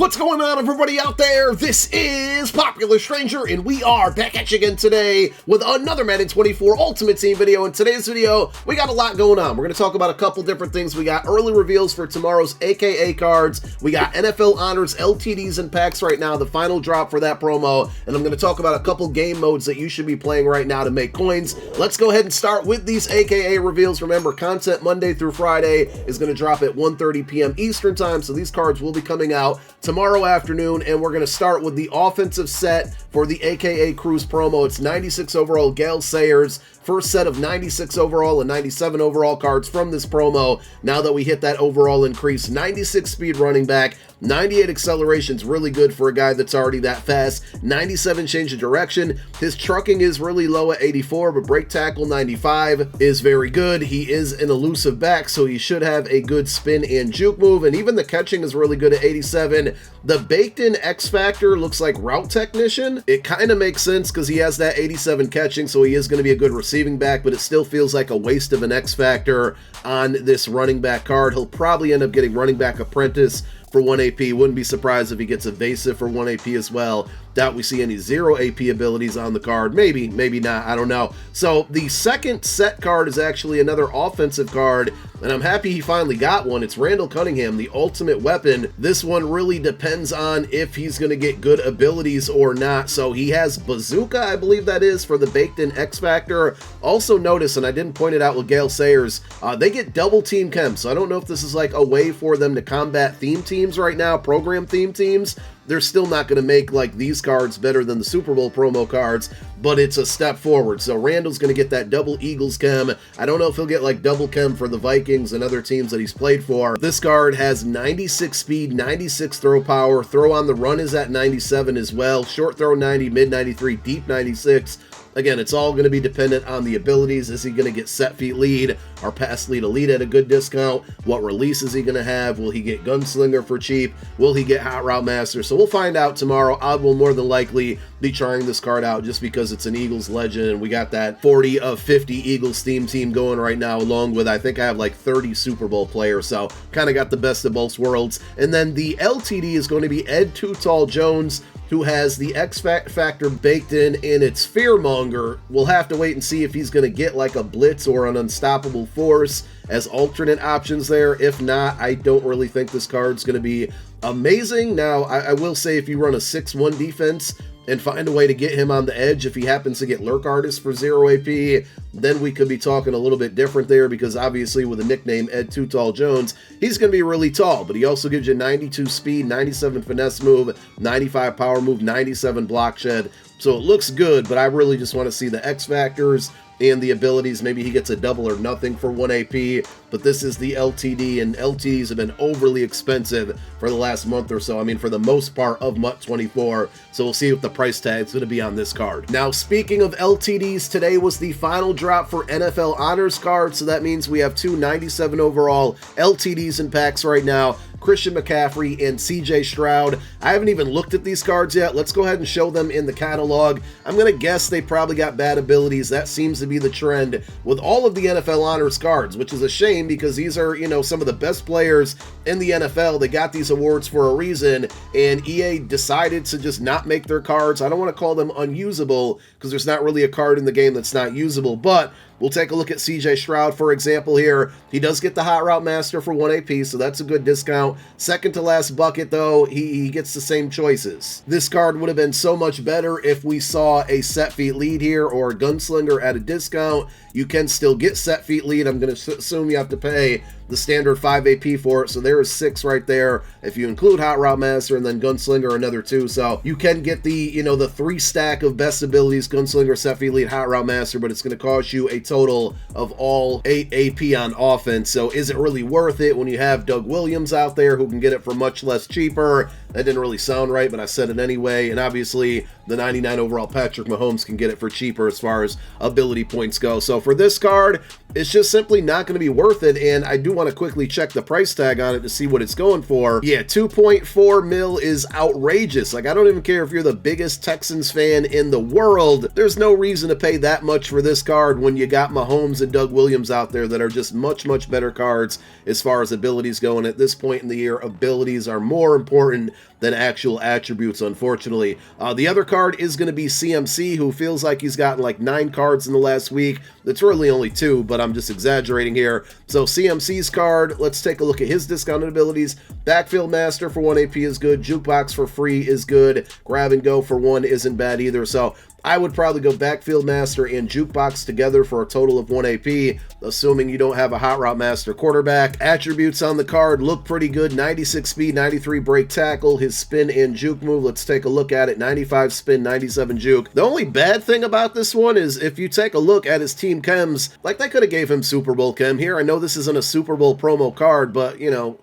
What's going on, everybody out there? This is Popular Stranger, and we are back at you again today with another Madden 24 Ultimate Team video. In today's video, we got a lot going on. We're going to talk about a couple different things. We got early reveals for tomorrow's AKA cards. We got NFL Honors, LTDs, and packs right now, the final drop for that promo. And I'm going to talk about a couple game modes that you should be playing right now to make coins. Let's go ahead and start with these AKA reveals. Remember, content Monday through Friday is going to drop at 1:30 p.m. Eastern time, so these cards will be coming out tomorrow afternoon, and we're going to start with the offensive set for the AKA Cruise promo. It's 96 overall Gale Sayers, first set of 96 overall and 97 overall cards from this promo. Now that we hit that overall increase, 96 speed running back, 98 acceleration's really good for a guy that's already that fast, 97 change of direction. His trucking is really low at 84, but break tackle 95 is very good. He is an elusive back, so he should have a good spin and juke move, and even the catching is really good at 87. The baked in X Factor looks like route technician. It kind of makes sense because he has that 87 catching, so he is going to be a good receiving back, but it still feels like a waste of an X Factor on this running back card. He'll probably end up getting running back apprentice for 1 AP. Wouldn't be surprised if he gets evasive for 1 AP as well. Doubt we see any 0 AP abilities on the card. Maybe, maybe not, I don't know. So the second set card is actually another offensive card, and I'm happy he finally got one. It's Randall Cunningham, the ultimate weapon. This one really depends on if he's going to get good abilities or not. So he has Bazooka, I believe that is, for the baked in X Factor. Also notice, and I didn't point it out with Gale Sayers, they get double team chem. So I don't know if this is like a way for them to combat theme teams right now, program theme teams. They're still not going to make like these cards better than the Super Bowl promo cards, but it's a step forward. So Randall's going to get that double Eagles chem. I don't know if he'll get like double chem for the Vikings and other teams that he's played for. This card has 96 speed, 96 throw power. Throw on the run is at 97 as well. Short throw 90, mid 93, deep 96. Again, it's all going to be dependent on the abilities. Is he going to get set feet lead or pass lead elite at a good discount? What release is he going to have? Will he get gunslinger for cheap? Will he get hot route master? So we'll find out tomorrow. I will more than likely be trying this card out just because it's an Eagles legend, and we got that 40 of 50 Eagles team going right now, along with I think I have like 30 Super Bowl players, so kind of got the best of both worlds. And then the LTD is going to be Ed Too Tall Jones, who has the X Factor baked in, and it's Fearmonger. We'll have to wait and see if he's going to get like a blitz or an unstoppable force as alternate options there. If not, I don't really think this card's going to be amazing. Now, I will say if you run a 6-1 defense and find a way to get him on the edge, if he happens to get Lurk Artist for 0 AP, then we could be talking a little bit different there, because obviously with the nickname Ed Too Tall Jones, he's going to be really tall, but he also gives you 92 speed, 97 finesse move, 95 power move, 97 block shed. So it looks good, but I really just want to see the X Factors and the abilities. Maybe he gets a double or nothing for 1 AP, but this is the LTD, and LTDs have been overly expensive for the last month or so. I mean, for the most part of MUT 24, so we'll see what the price tag's going to be on this card. Now, speaking of LTDs, today was the final drop for NFL Honors cards, so that means we have 2 97 overall LTDs in packs right now. Christian McCaffrey and CJ Stroud. I haven't even looked at these cards yet. Let's go ahead and show them in the catalog. I'm going to guess they probably got bad abilities. That seems to be the trend with all of the NFL Honors cards, which is a shame because these are, you know, some of the best players in the NFL. They got these awards for a reason, and EA decided to just not make their cards. I don't want to call them unusable because there's not really a card in the game that's not usable, but we'll take a look at CJ Stroud, for example, here. He does get the Hot Route Master for 1 AP, so that's a good discount. Second to last bucket, though, he gets the same choices. This card would have been so much better if we saw a set feet lead here or a gunslinger at a discount. You can still get set feet lead. I'm going to assume you have to pay the standard 5 AP for it, so there is 6 right there if you include Hot Route Master, and then Gunslinger another 2, so you can get the, you know, the 3 stack of best abilities, Gunslinger, Set Feet Lead, Hot Route Master, but it's going to cost you a total of all 8 AP on offense. So is it really worth it when you have Doug Williams out there who can get it for much less cheaper? That didn't really sound right, but I said it anyway. And obviously the 99 overall Patrick Mahomes can get it for cheaper as far as ability points go. So for this card, it's just simply not going to be worth it, and I do want to quickly check the price tag on it to see what it's going for. Yeah, 2.4 mil is outrageous. Like, I don't even care if you're the biggest Texans fan in the world. There's no reason to pay that much for this card when you got Mahomes and Doug Williams out there that are just much, much better cards as far as abilities go. And at this point in the year, abilities are more important than actual attributes, unfortunately. The other card is going to be CMC, who feels like he's gotten like 9 cards in the last week. It's really only 2, but I'm just exaggerating here. So CMC's card, let's take a look at his discounted abilities. Backfield Master for 1 AP is good. Jukebox for free is good. Grab and Go for 1 isn't bad either. So I would probably go Backfield Master and Jukebox together for a total of 1 AP, assuming you don't have a Hot Route Master quarterback. Attributes on the card look pretty good. 96 speed, 93 break tackle, his spin and juke move. Let's take a look at it. 95 spin, 97 juke. The only bad thing about this one is if you take a look at his team chems, like they could have gave him Super Bowl chem here. I know this isn't a Super Bowl promo card, but you know,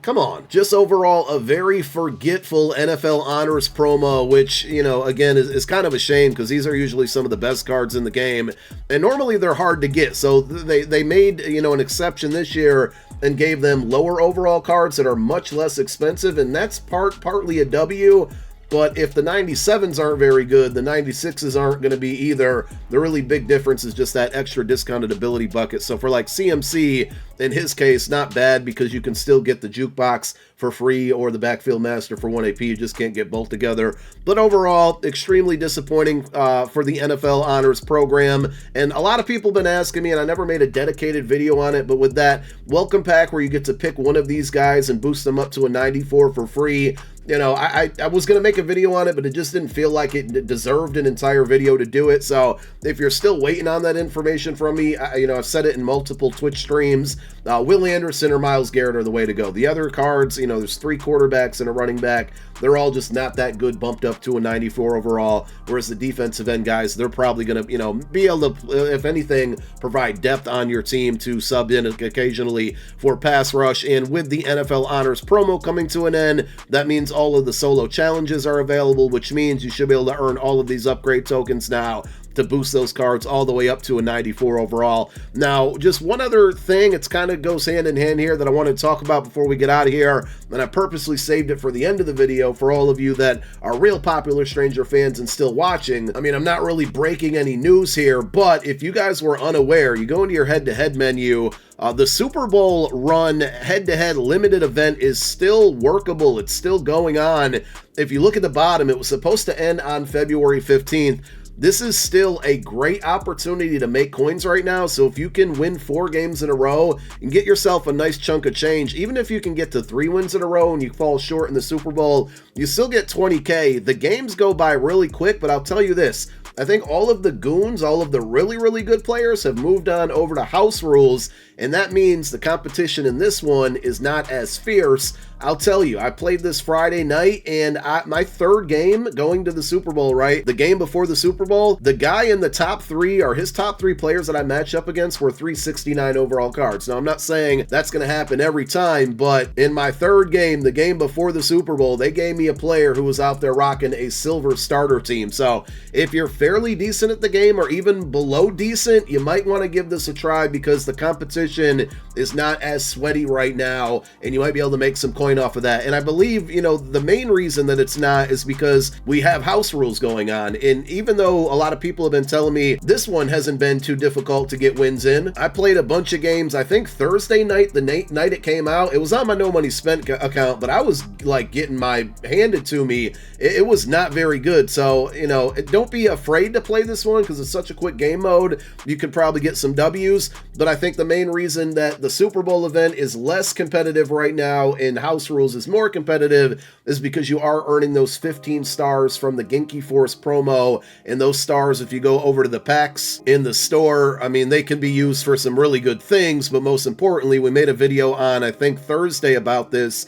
come on. Just overall a very forgetful NFL honors promo, which, you know, again is kind of a shame, because these are usually some of the best cards in the game, and normally they're hard to get. So they made, you know, an exception this year and gave them lower overall cards that are much less expensive, and that's partly a W. But if the 97s aren't very good, the 96s aren't going to be either. The really big difference is just that extra discounted ability bucket. So for like CMC, in his case, not bad, because you can still get the Jukebox for free or the Backfield Master for 1 AP. You just can't get both together. But overall, extremely disappointing for the NFL Honors program. And a lot of people have been asking me, and I never made a dedicated video on it, but with that welcome pack where you get to pick one of these guys and boost them up to a 94 for free, you know, I was going to make a video on it, but it just didn't feel like it deserved an entire video to do it. So if you're still waiting on that information from me, you know, I've said it in multiple Twitch streams. Will Anderson or Myles Garrett are the way to go. The other cards, you know, there's 3 quarterbacks and a running back. They're all just not that good, bumped up to a 94 overall. Whereas the defensive end guys, they're probably going to, you know, be able to, if anything, provide depth on your team to sub in occasionally for pass rush. And with the NFL Honors promo coming to an end, that means all of the solo challenges are available, which means you should be able to earn all of these upgrade tokens now to boost those cards all the way up to a 94 overall. Now, just one other thing, it's kind of goes hand in hand here that I want to talk about before we get out of here, and I purposely saved it for the end of the video for all of you that are real Popular Stranger fans and still watching. I mean, I'm not really breaking any news here, but if you guys were unaware, you go into your head-to-head menu, the Super Bowl run head-to-head limited event is still workable. It's still going on. If you look at the bottom, it was supposed to end on February 15th. This is still a great opportunity to make coins right now. So if you can win 4 games in a row and get yourself a nice chunk of change, even if you can get to 3 wins in a row and you fall short in the Super Bowl, you still get 20K. The games go by really quick, but I'll tell you this. I think all of the goons, all of the really, really good players have moved on over to house rules, and that means the competition in this one is not as fierce. I'll tell you, I played this Friday night, and my 3rd game going to the Super Bowl, right? The game before the Super Bowl, the guy in the top 3, or his top 3 players that I matched up against were 369 overall cards. Now, I'm not saying that's going to happen every time, but in my 3rd game, the game before the Super Bowl, they gave me a player who was out there rocking a silver starter team. So if you're fairly decent at the game or even below decent, you might want to give this a try, because the competition is not as sweaty right now, and you might be able to make some coin off of that. And I believe, you know, the main reason that it's not is because we have house rules going on. And even though a lot of people have been telling me this one hasn't been too difficult to get wins in, I played a bunch of games. I think Thursday night, the night it came out, it was on my No Money Spent account, but I was like getting my handed to me. It was not very good. So, you know, don't be afraid to play this one, because it's such a quick game mode. You could probably get some W's, but I think the main reason that the Super Bowl event is less competitive right now and house rules is more competitive is because you are earning those 15 stars from the Genki Force promo. And those stars, if you go over to the packs in the store, I mean, they can be used for some really good things, but most importantly, we made a video on, I think, Thursday about this.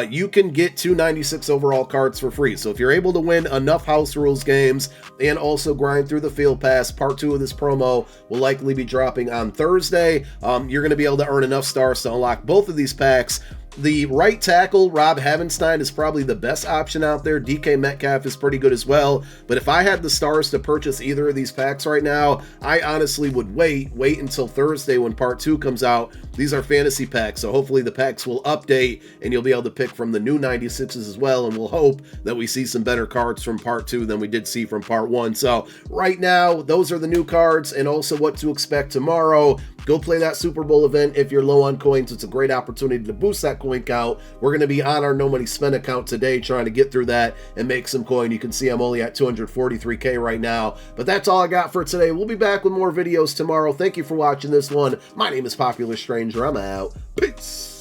You can get 296 overall cards for free. So if you're able to win enough house rules games and also grind through the field pass, part 2 of this promo will likely be dropping on Thursday. You're going to be able to earn enough stars to unlock both of these packs. The right tackle, Rob Havenstein, is probably the best option out there. DK Metcalf is pretty good as well. But if I had the stars to purchase either of these packs right now, I honestly would wait until Thursday when part 2 comes out. These are fantasy packs, so hopefully the packs will update and you'll be able to pick from the new 96s as well. And we'll hope that we see some better cards from part 2 than we did see from part 1. So right now, those are the new cards and also what to expect tomorrow. Go play that Super Bowl event if you're low on coins. It's a great opportunity to boost that coin count. We're going to be on our No Money Spend account today trying to get through that and make some coin. You can see I'm only at 243K right now. But that's all I got for today. We'll be back with more videos tomorrow. Thank you for watching this one. My name is Popular Stranger. I'm out. Peace.